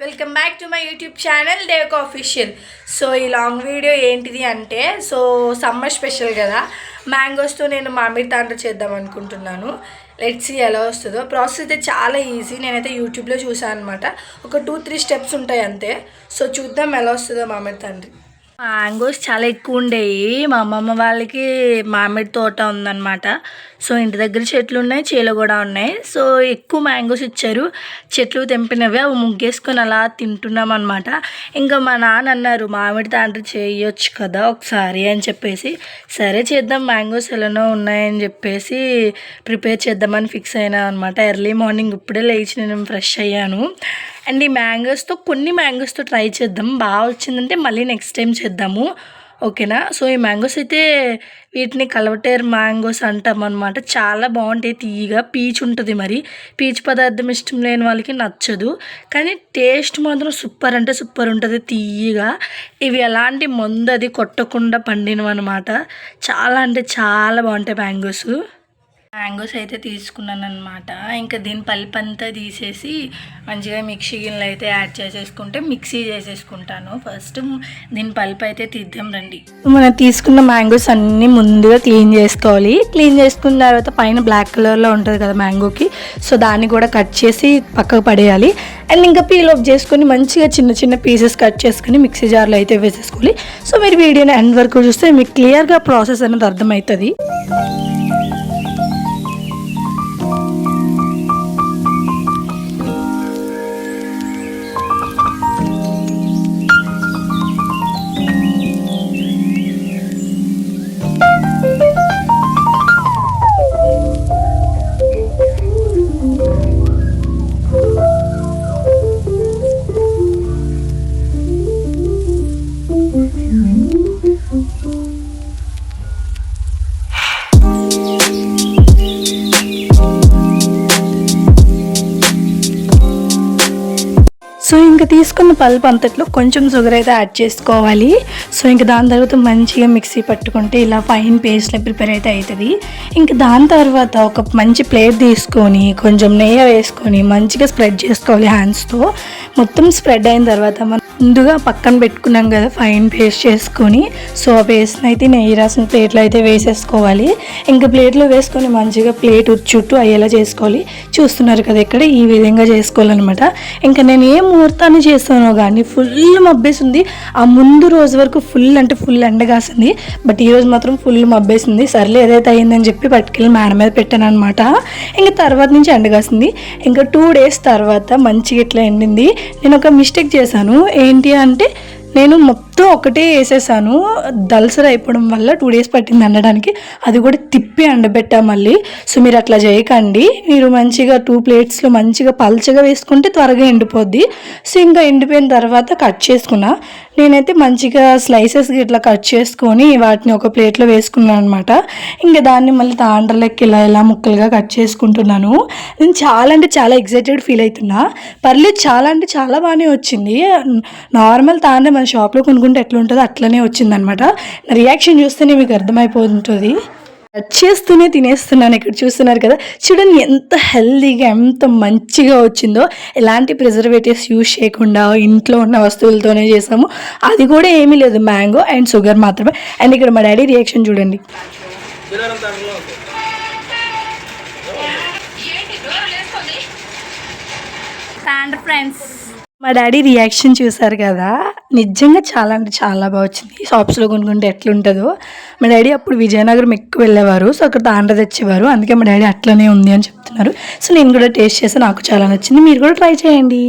Welcome back to my YouTube channel Devaka official. So ఈ long video ఏంటిది అంటే, so summer special కదా, మ్యాంగోస్తో నేను మామిడి తాండ్ర చేద్దాం అనుకుంటున్నాను. లెట్స్ సీ ఎలా వస్తుందో. ప్రాసెస్ అయితే చాలా ఈజీ, నేనైతే యూట్యూబ్లో చూసాను అనమాట. ఒక 2-3 స్టెప్స్ ఉంటాయి అంతే. సో చూద్దాం ఎలా వస్తుందో మామిడి తాండ్రి. మ్యాంగోస్ చాలా ఎక్కువ ఉండేవి. మా అమ్మమ్మ వాళ్ళకి మామిడి తోట ఉందన్నమాట. సో ఇంటి దగ్గర చెట్లు ఉన్నాయి, చేలు కూడా ఉన్నాయి. సో ఎక్కువ మ్యాంగోస్ ఇచ్చారు. చెట్లు తెంపినవి అవి ముగ్గేసుకొని అలా తింటున్నాం అనమాట. ఇంకా మా నాన్న అన్నారు మామిడి తాండ్ర చేయొచ్చు కదా ఒకసారి అని చెప్పేసి, సరే చేద్దాం మ్యాంగోస్ ఎలానో ఉన్నాయని చెప్పేసి ప్రిపేర్ చేద్దామని ఫిక్స్ అయినా అనమాట. ఎర్లీ మార్నింగ్ ఇప్పుడే లేచి నేను ఫ్రెష్ అయ్యాను. అండ్ ఈ మ్యాంగోస్తో కొన్ని మ్యాంగోస్తో ట్రై చేద్దాం, బాగా వచ్చిందంటే మళ్ళీ నెక్స్ట్ టైం చేద్దాము, ఓకేనా. సో ఈ మ్యాంగోస్ అయితే వీటిని కలవటేర్ మ్యాంగోస్ అంటాం అనమాట. చాలా బాగుంటాయి, తీయగా పీచు ఉంటుంది. మరి పీచు పదార్థం ఇష్టం లేని వాళ్ళకి నచ్చదు, కానీ టేస్ట్ మాత్రం సూపర్ అంటే సూపర్ ఉంటుంది తీయగా. ఇవి ఎలాంటి మందు అది కొట్టకుండా పండినవి అనమాట. చాలా అంటే చాలా బాగుంటాయి మ్యాంగోస్ అయితే తీసుకున్నాను అనమాట. ఇంకా దీని పల్ప్ అంతా తీసేసి మంచిగా మిక్సీ గిన్నెలు అయితే యాడ్ చేసేసుకుంటే మిక్సీ చేసేసుకుంటాను. ఫస్ట్ దీని పల్ప్ అయితే తీద్దాం రండి. మనం తీసుకున్న మ్యాంగోస్ అన్నీ ముందుగా క్లీన్ చేసుకోవాలి. క్లీన్ చేసుకున్న తర్వాత పైన బ్లాక్ కలర్లో ఉంటుంది కదా మ్యాంగోకి, సో దాన్ని కూడా కట్ చేసి పక్కకు పడేయాలి. అండ్ ఇంకా పీల్ ఆఫ్ చేసుకొని మంచిగా చిన్న చిన్న పీసెస్ కట్ చేసుకొని మిక్సీ జార్లో అయితే వేసేసుకోవాలి. సో మీరు వీడియోని ఎండ్ వరకు చూస్తే మీకు క్లియర్గా ప్రాసెస్ అనేది అర్థమవుతుంది. సో ఇంకా తీసుకున్న పల్ప్ అంతట్లో కొంచెం షుగర్ అయితే యాడ్ చేసుకోవాలి. సో ఇంకా దాని తర్వాత మంచిగా మిక్సీ పట్టుకుంటే ఇలా ఫైన్ పేస్ట్లో ప్రిపేర్ అయితే అవుతుంది. ఇంకా దాని తర్వాత ఒక మంచి ప్లేట్ తీసుకొని కొంచెం నెయ్యి వేసుకొని మంచిగా స్ప్రెడ్ చేసుకోవాలి హ్యాండ్స్తో. మొత్తం స్ప్రెడ్ అయిన తర్వాత మనం ముందుగా పక్కన పెట్టుకున్నాం కదా ఫైన్ పేస్ట్ చేసుకొని, సో ఆ పేస్ట్ని అయితే నెయ్యి రాసిన ప్లేట్లో అయితే వేసేసుకోవాలి. ఇంకా ప్లేట్లో వేసుకొని మంచిగా ప్లేట్ చుట్టూ అయ్యేలా చేసుకోవాలి. చూస్తున్నారు కదా ఇక్కడ ఈ విధంగా చేసుకోవాలన్నమాట. ఇంకా నేను ఏ ముహూర్తాన్ని చేస్తానో కానీ ఫుల్ మబ్బేసింది. ఆ ముందు రోజు వరకు ఫుల్ అంటే ఫుల్ ఎండగాసింది, బట్ ఈరోజు మాత్రం ఫుల్ మబ్బేసింది. సర్లే ఏదైతే అయిందని చెప్పి పట్టుకెళ్ళి మేడ మీద పెట్టాను అనమాట. ఇంకా తర్వాత నుంచి ఎండగాసింది. ఇంకా 2 days తర్వాత మంచిగా ఇట్లా ఎండింది. నేను ఒక మిస్టేక్ చేశాను. ఏంటి అంటే నేను మొత్తం ఒకటే వేసేసాను. దల్సర్ అయిపోవడం వల్ల 2 days పట్టింది అనడానికి. అది కూడా తిప్పి ఎండబెట్టా మళ్ళీ. సో మీరు అట్లా చేయకండి. మీరు మంచిగా 2 plates మంచిగా పల్చగా వేసుకుంటే త్వరగా ఎండిపోద్ది. సో ఇంకా ఎండిపోయిన తర్వాత కట్ చేసుకున్నా. నేనైతే మంచిగా స్లైసెస్ ఇట్లా కట్ చేసుకొని వాటిని ఒక ప్లేట్లో వేసుకున్నాను అనమాట. ఇంకా దాన్ని మళ్ళీ తాండ్రలెక్కి ఇలా ముక్కలుగా కట్ చేసుకుంటున్నాను. నేను చాలా అంటే చాలా ఎక్సైటెడ్ ఫీల్ అవుతున్నా. పర్లేదు, చాలా అంటే చాలా బాగానే వచ్చింది. నార్మల్ తాండ్ర మన షాప్లో కొనుక్కుంటే ఎట్లా ఉంటుందో అట్లనే వచ్చిందనమాట. నా రియాక్షన్ చూస్తేనే మీకు అర్థమైపోతుంది. కట్ చేస్తూనే తినేస్తున్నాను. ఇక్కడ చూస్తున్నారు కదా, చూడండి ఎంత హెల్తీగా ఎంత మంచిగా వచ్చిందో. ఎలాంటి ప్రిజర్వేటివ్స్ యూజ్ చేయకుండా ఇంట్లో ఉన్న వస్తువులతోనే చేసాము. అది కూడా ఏమీ లేదు, మ్యాంగో అండ్ షుగర్ మాత్రమే. అండ్ ఇక్కడ మా డాడీ రియాక్షన్ చూడండి. ఫ్రెండ్స్, మా డాడీ రియాక్షన్ చూసారు కదా, నిజంగా చాలా అంటే చాలా బాగా వచ్చింది. షాప్స్లో కొనుక్కుంటే ఎట్లుంటుందో. మా డాడీ అప్పుడు విజయనగరం ఎక్కువ వెళ్ళేవారు, సో అక్కడ తాండ్ర తెచ్చేవారు. అందుకే మా డాడీ అట్లనే ఉంది అని చెప్తున్నారు. సో నేను కూడా టేస్ట్ చేసి నాకు చాలా నచ్చింది. మీరు కూడా ట్రై చేయండి.